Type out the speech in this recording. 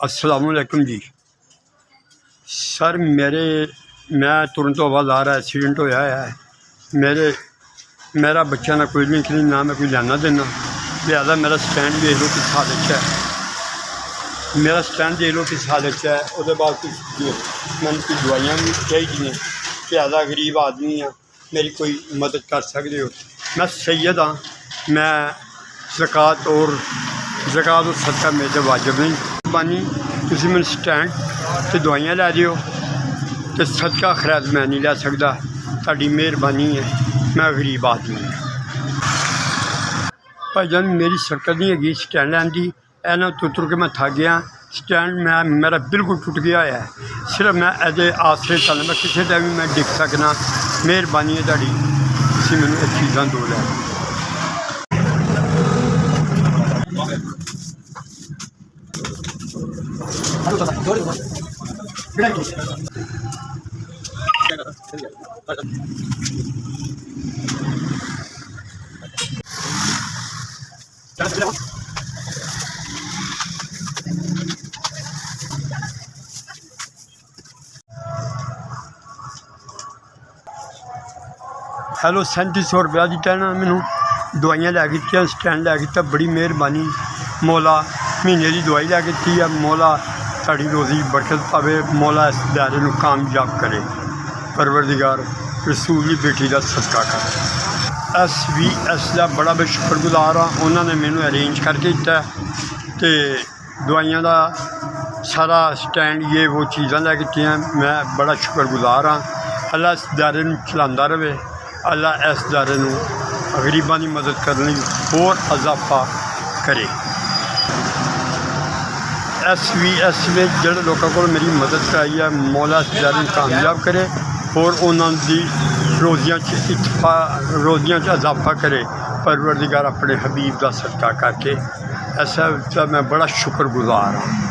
अस्सलाम वालेकुम जी सर मैं तुरंत आवाज़ आ रहा एक्सीडेंट होया है मेरा बच्चा ना कोई नहीं ना मैं कोई लाना देना लिहाजा मेरा स्टैंड देख लो किस हालत है मेरा स्टैंड देख लो किस हालत है उसके बाद मैंने कुछ दवाइयाँ भी चाहिए लिहाजा गरीब आदमी हाँ मेरी कोई मदद कर सकते हो। मैं सैयद हाँ मैं ज़कात और सदका मेरे वाजिब नहीं बानी तुसी मैंने स्टैंड तो दवाइयाँ लै दिओ तो सदका खैर मैं नहीं लै सकता तुहाडी मेहरबानी है मैं गरीब आदमी हाँ भाईजान मेरी शरकत नहीं हैगी स्टैंड लैन की इन्हों तुर के मैं थक गया स्टैंड मेरा बिल्कुल टुट गया है सिर्फ मैं एदे आसरे चल मैं किसी टाइम भी मैं डिग सकना मेहरबानी है तुहाडी तुसी मैनूं ये चीज़ां दो लै हेलो 3700 रुपया दिता ना मैनू दवाइयाँ लै के स्टैंड लै के बड़ी मेहरबानी मौला महीने की दवाई लै के है मौला ताड़ी रोज़ी बरकत पावे मौला इस दायरे को कामयाब करे परवरदिगार रसूल की बेटी का सदका कर SVS का बड़ा मैं शुक्रगुजार हाँ उन्होंने मैनू अरेंज करके दिता तो दवाइयाँ का सारा स्टैंड ये वो चीज़ां लै मैं बड़ा शुक्रगुजार हाँ। अल्लाह इस दायरे चलाता रहे अल्लाह इस दायरे गरीबों की मदद करने होर इजाफा करे। SVS में जिहड़े लोगों को मेरी मदद कराई है मौला इस दायरे कामयाब करे और उन्होंने रोज़ियाँ इजाफा करे परवरदिगार अपने हबीब का सदका करके ऐसा मैं बड़ा शुक्रगुजार हाँ।